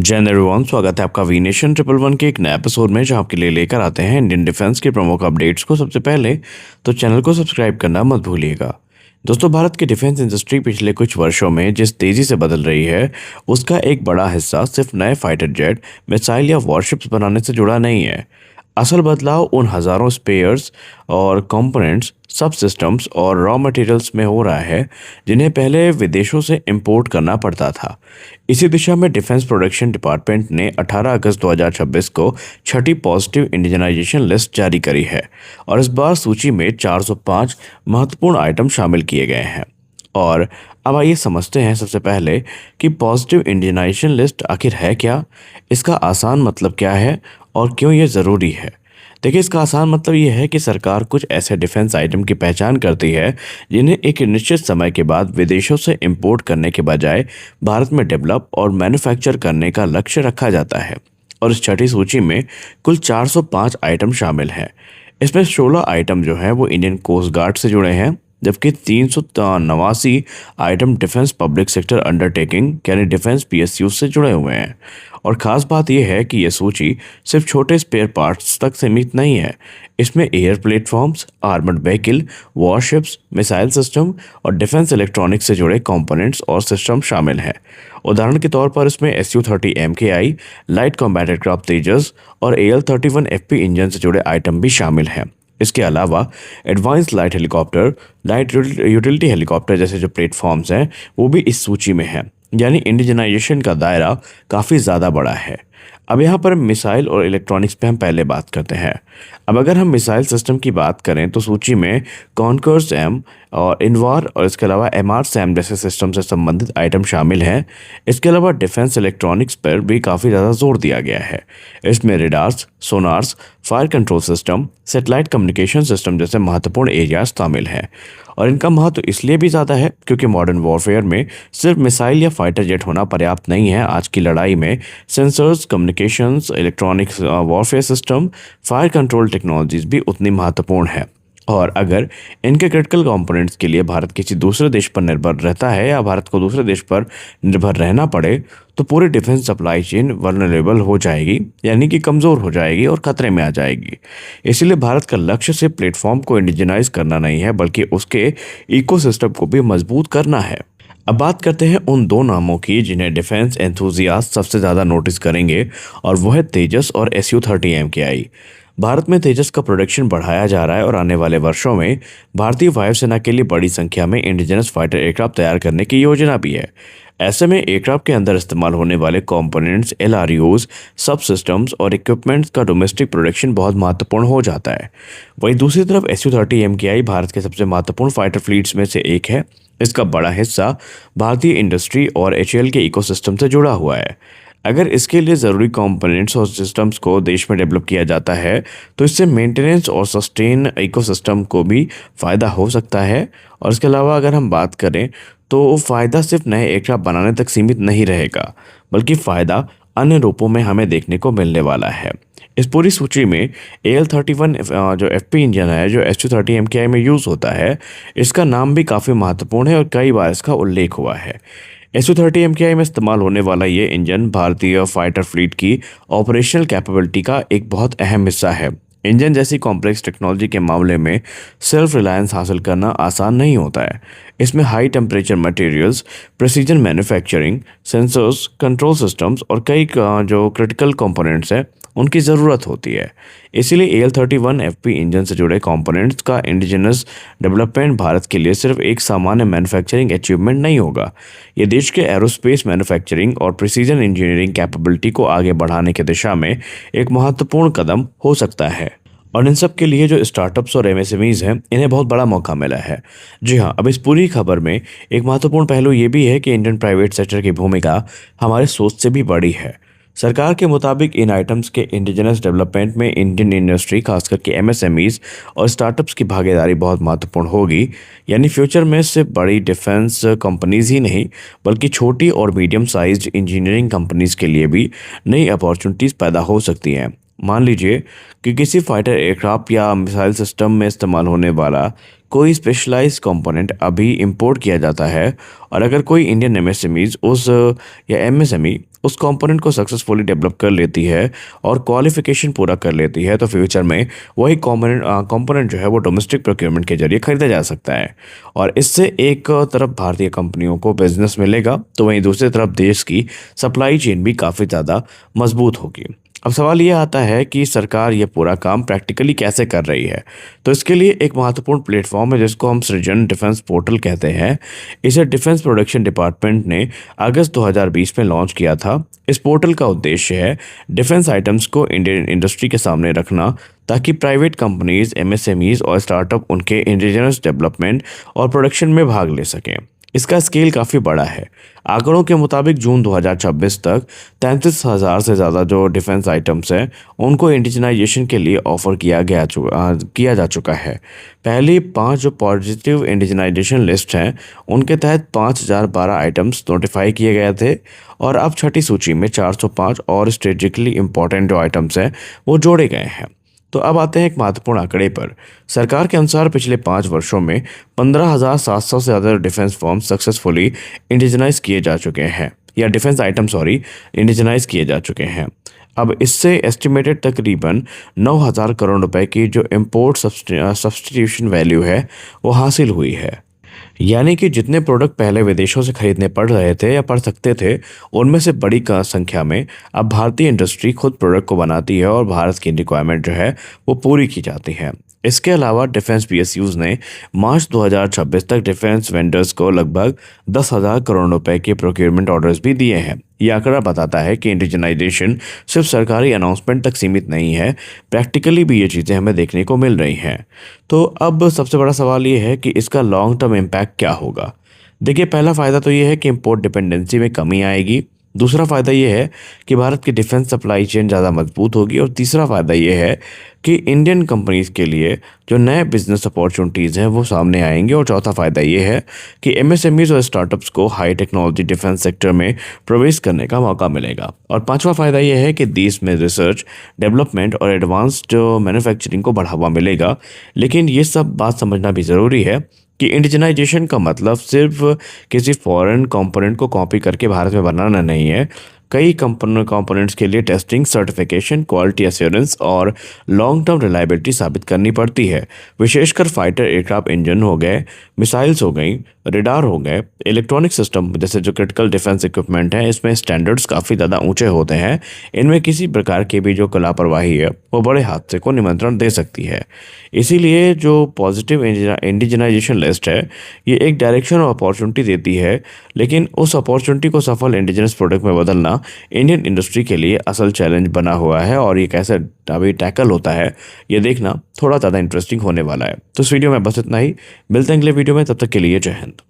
जय हिंद एवरीवन, स्वागत है आपका वी नेशन 111 के एक नए एपिसोड में, जहां आपके लिए लेकर आते हैं इंडियन डिफेंस के प्रमुख अपडेट्स को। सबसे पहले तो चैनल को सब्सक्राइब करना मत भूलिएगा। दोस्तों, भारत की डिफेंस इंडस्ट्री पिछले कुछ वर्षों में जिस तेजी से बदल रही है, उसका एक बड़ा हिस्सा सिर्फ नए फाइटर जेट, मिसाइल या वॉरशिप्स बनाने से जुड़ा नहीं है। असल बदलाव उन हज़ारों स्पेयर्स और कंपोनेंट्स, सब सिस्टम्स और रॉ मटेरियल्स में हो रहा है जिन्हें पहले विदेशों से इंपोर्ट करना पड़ता था। इसी दिशा में डिफेंस प्रोडक्शन डिपार्टमेंट ने 18 अगस्त 2026 को छठी पॉजिटिव इंडिजनाइजेशन लिस्ट जारी करी है और इस बार सूची में 405 महत्वपूर्ण आइटम शामिल किए गए हैं। और अब आइए समझते हैं सबसे पहले कि पॉजिटिव इंडियनाइजेशन लिस्ट आखिर है क्या, इसका आसान मतलब क्या है और क्यों ये ज़रूरी है। देखिए, इसका आसान मतलब ये है कि सरकार कुछ ऐसे डिफेंस आइटम की पहचान करती है जिन्हें एक निश्चित समय के बाद विदेशों से इंपोर्ट करने के बजाय भारत में डेवलप और मैन्युफैक्चर करने का लक्ष्य रखा जाता है। और इस छठी सूची में कुल 405 आइटम शामिल हैं। इसमें 16 आइटम जो हैं वो इंडियन कोस्ट गार्ड से जुड़े हैं, जबकि 389 item defence public sector undertaking यानी डिफेंस पीएसयू से जुड़े हुए हैं। और ख़ास बात यह है कि यह सूची सिर्फ छोटे स्पेयर पार्ट्स तक सीमित नहीं है। इसमें air platforms, armoured vehicle, warships, missile system और डिफेंस इलेक्ट्रॉनिक्स से जुड़े कंपोनेंट्स और सिस्टम शामिल हैं। उदाहरण के तौर पर इसमें SU-30 MKI, light combat aircraft Tejas और AL-31 FP इंजन से जुड़े आइटम भी शामिल हैं। इसके अलावा advance light helicopter, light utility helicopter जैसे जो प्लेटफॉर्म्स हैं वो भी इस सूची में हैं। यानी इंडिजनाइजेशन का दायरा काफ़ी ज़्यादा बड़ा है। अब यहाँ पर मिसाइल और इलेक्ट्रॉनिक्स पे हम पहले बात करते हैं। अब अगर हम मिसाइल सिस्टम की बात करें तो सूची में कॉन्कर्स एम और इनवार और इसके अलावा MR सैम जैसे सिस्टम से संबंधित आइटम शामिल हैं। इसके अलावा डिफेंस इलेक्ट्रॉनिक्स पर भी काफ़ी ज़्यादा जोर दिया गया है। इसमें radars, sonars, fire control system, satellite communication system जैसे महत्वपूर्ण एरियाज शामिल हैं। और इनका महत्व इसलिए भी ज़्यादा है क्योंकि मॉडर्न वॉरफेयर में सिर्फ मिसाइल या फाइटर जेट होना पर्याप्त नहीं है। आज की लड़ाई में sensors, communications, electronics warfare system, fire control technologies भी उतनी महत्वपूर्ण है। और अगर इनके क्रिटिकल कंपोनेंट्स के लिए भारत किसी दूसरे देश पर निर्भर रहता है या भारत को दूसरे देश पर निर्भर रहना पड़े तो पूरी डिफेंस सप्लाई चेन वल्नरेबल हो जाएगी, यानी कि कमज़ोर हो जाएगी और खतरे में आ जाएगी। इसलिए भारत का लक्ष्य सिर्फ प्लेटफॉर्म को इंडिजनाइज करना नहीं है बल्कि उसके इकोसिस्टम को भी मजबूत करना है। अब बात करते हैं उन दो नामों की जिन्हें डिफेंस एंथुजियास्ट सबसे ज़्यादा नोटिस करेंगे, और वो है तेजस और SU-30 MKI। भारत में तेजस का प्रोडक्शन बढ़ाया जा रहा है और आने वाले वर्षों में भारतीय वायुसेना के लिए बड़ी संख्या में इंडिजिनस फाइटर एयरक्राफ्ट तैयार करने की योजना भी है। ऐसे में एयरक्राफ्ट के अंदर इस्तेमाल होने वाले कंपोनेंट्स, LRUs, सब सिस्टम्स और इक्विपमेंट्स का डोमेस्टिक प्रोडक्शन बहुत महत्वपूर्ण हो जाता है। वहीं दूसरी तरफ SU-30 MKI भारत के सबसे महत्वपूर्ण फाइटर फ्लीट्स में से एक है। इसका बड़ा हिस्सा भारतीय इंडस्ट्री और HAL के इकोसिस्टम से जुड़ा हुआ है। अगर इसके लिए ज़रूरी कंपोनेंट्स और सिस्टम्स को देश में डेवलप किया जाता है तो इससे मेंटेनेंस और सस्टेन इकोसिस्टम को भी फ़ायदा हो सकता है। और इसके अलावा अगर हम बात करें तो फ़ायदा सिर्फ नए एयरक्राफ्ट बनाने तक सीमित नहीं रहेगा, बल्कि फ़ायदा अन्य रूपों में हमें देखने को मिलने वाला है। इस पूरी सूची में AL-31 जो FP इंजन है जो SU-30 MKI में यूज़ होता है, इसका नाम भी काफ़ी महत्वपूर्ण है और कई बार इसका उल्लेख हुआ है। SU-30 MKI में इस्तेमाल होने वाला ये इंजन भारतीय फाइटर फ्लीट की ऑपरेशनल कैपेबिलिटी का एक बहुत अहम हिस्सा है। इंजन जैसी कॉम्प्लेक्स टेक्नोलॉजी के मामले में सेल्फ रिलायंस हासिल करना आसान नहीं होता है। इसमें high temperature materials, precision manufacturing, sensors, control systems और कई जो क्रिटिकल कंपोनेंट्स हैं उनकी ज़रूरत होती है। इसीलिए AL-31 FP इंजन से जुड़े कंपोनेंट्स का इंडिजिनस डेवलपमेंट भारत के लिए सिर्फ एक सामान्य मैन्युफैक्चरिंग अचीवमेंट नहीं होगा, ये देश के एरोस्पेस मैन्युफैक्चरिंग और प्रिसीजन इंजीनियरिंग कैपेबिलिटी को आगे बढ़ाने की दिशा में एक महत्वपूर्ण कदम हो सकता है। और इन सब के लिए जो स्टार्टअप्स और MSMEs हैं, इन्हें बहुत बड़ा मौका मिला है। जी हाँ, अब इस पूरी खबर में एक महत्वपूर्ण पहलू ये भी है कि इंडियन प्राइवेट सेक्टर की भूमिका हमारे सोच से भी बड़ी है। सरकार के मुताबिक इन आइटम्स के इंडिजिनस डेवलपमेंट में इंडियन इंडस्ट्री, खास करके MSMEs और स्टार्टअप्स की भागीदारी बहुत महत्वपूर्ण होगी। यानी फ्यूचर में सिर्फ बड़ी डिफेंस कंपनीज ही नहीं बल्कि छोटी और मीडियम साइज्ड इंजीनियरिंग कंपनीज के लिए भी नई अपॉर्चुनिटीज़ पैदा हो सकती हैं। मान लीजिए कि किसी फाइटर एयरक्राफ्ट या मिसाइल सिस्टम में इस्तेमाल होने वाला कोई स्पेशलाइज्ड कंपोनेंट अभी इंपोर्ट किया जाता है, और अगर कोई इंडियन एमएसएमईज उस या एमएसएमई उस कंपोनेंट को सक्सेसफुली डेवलप कर लेती है और क्वालिफिकेशन पूरा कर लेती है, तो फ्यूचर में वही कंपोनेंट जो है वो डोमेस्टिक प्रोक्योरमेंट के जरिए खरीदा जा सकता है। और इससे एक तरफ भारतीय कंपनियों को बिजनेस मिलेगा, तो वहीं दूसरी तरफ देश की सप्लाई चेन भी काफ़ी ज़्यादा मजबूत होगी। अब सवाल ये आता है कि सरकार ये पूरा काम प्रैक्टिकली कैसे कर रही है। तो इसके लिए एक महत्वपूर्ण प्लेटफॉर्म है जिसको हम सृजन डिफेंस पोर्टल कहते हैं। इसे डिफेंस प्रोडक्शन डिपार्टमेंट ने अगस्त 2020 में लॉन्च किया था। इस पोर्टल का उद्देश्य है डिफेंस आइटम्स को इंडियन इंडस्ट्री के सामने रखना, ताकि प्राइवेट कंपनीज, एमएसएमईज और स्टार्टअप उनके इंडिजिनस डेवलपमेंट और प्रोडक्शन में भाग ले सकें। इसका स्केल काफ़ी बड़ा है। आंकड़ों के मुताबिक जून 2026 तक 33,000 से ज़्यादा जो डिफेंस आइटम्स हैं उनको इंडिजनाइजेशन के लिए ऑफर किया जा चुका है। पहली 5 जो पॉजिटिव इंडिजनाइजेशन लिस्ट हैं उनके तहत 5,012 आइटम्स नोटिफाई किए गए थे, और अब छठी सूची में 405 और स्ट्रेटेजिकली इंपॉर्टेंट जो आइटम्स हैं वो जोड़े गए हैं। तो अब आते हैं एक महत्वपूर्ण आंकड़े पर। सरकार के अनुसार पिछले 5 वर्षों में 15,700 से ज़्यादा डिफेंस फॉर्म सक्सेसफुली इंडिजनाइज किए जा चुके हैं, या डिफेंस आइटम इंडिजनाइज किए जा चुके हैं। अब इससे एस्टिमेटेड तकरीबन 9,000 करोड़ रुपए की जो इम्पोर्ट सब्स्टिट्यूशन वैल्यू है वो हासिल हुई है। यानी कि जितने प्रोडक्ट पहले विदेशों से खरीदने पड़ रहे थे या पड़ सकते थे, उनमें से बड़ी संख्या में अब भारतीय इंडस्ट्री खुद प्रोडक्ट को बनाती है और भारत की रिक्वायरमेंट जो है वो पूरी की जाती है। इसके अलावा डिफेंस पीएसयूज ने मार्च 2026 तक डिफेंस वेंडर्स को लगभग 10,000 करोड़ रुपए के प्रोक्योरमेंट ऑर्डर्स भी दिए हैं। यह आंकड़ा बताता है कि इंडिजनाइजेशन सिर्फ सरकारी अनाउंसमेंट तक सीमित नहीं है, प्रैक्टिकली भी ये चीज़ें हमें देखने को मिल रही हैं। तो अब सबसे बड़ा सवाल ये है कि इसका लॉन्ग टर्म इम्पैक्ट क्या होगा। देखिए, पहला फ़ायदा तो ये है कि इम्पोर्ट डिपेंडेंसी में कमी आएगी। दूसरा फ़ायदा ये है कि भारत की डिफेंस सप्लाई चेन ज़्यादा मजबूत होगी, और तीसरा फ़ायदा ये है कि इंडियन कंपनीज़ के लिए जो नए बिजनेस अपॉर्चुनिटीज़ हैं वो सामने आएंगे, और चौथा फ़ायदा ये है कि एमएसएमईज और स्टार्टअप्स को हाई टेक्नोलॉजी डिफेंस सेक्टर में प्रवेश करने का मौका मिलेगा। और पांचवा फ़ायदा ये है कि देश में रिसर्च, डेवलपमेंट और एडवांस्ड मैन्युफैक्चरिंग को बढ़ावा मिलेगा। लेकिन ये सब बात समझना भी ज़रूरी है कि इंडिजनाइजेशन का मतलब सिर्फ किसी फॉरेन कंपोनेंट को कॉपी करके भारत में बनाना नहीं है। कई कंपोनेंट्स के लिए टेस्टिंग, सर्टिफिकेशन, क्वालिटी एश्योरेंस और लॉन्ग टर्म रिलायबिलिटी साबित करनी पड़ती है। विशेषकर फाइटर एयरक्राफ्ट इंजन हो गए, मिसाइल्स हो गई, रेडार हो गए, इलेक्ट्रॉनिक सिस्टम जैसे जो क्रिटिकल डिफेंस इक्विपमेंट है, इसमें स्टैंडर्ड्स काफ़ी ज़्यादा ऊंचे होते हैं। इनमें किसी प्रकार की भी जो लापरवाही है वो बड़े हादसे को निमंत्रण दे सकती है। इसीलिए जो पॉजिटिव इंडिजनाइजेशन लिस्ट है ये एक डायरेक्शन और अपॉर्चुनिटी देती है, लेकिन उस अपॉर्चुनिटी को सफल इंडिजिनस प्रोडक्ट में बदलना इंडियन इंडस्ट्री के लिए असल चैलेंज बना हुआ है, और ये कैसे अभी टैकल होता है ये देखना थोड़ा ज़्यादा इंटरेस्टिंग होने वाला है। तो इस वीडियो में बस इतना ही। मिलते हैं अगले वीडियो में, तब तक के लिए जय हिंद।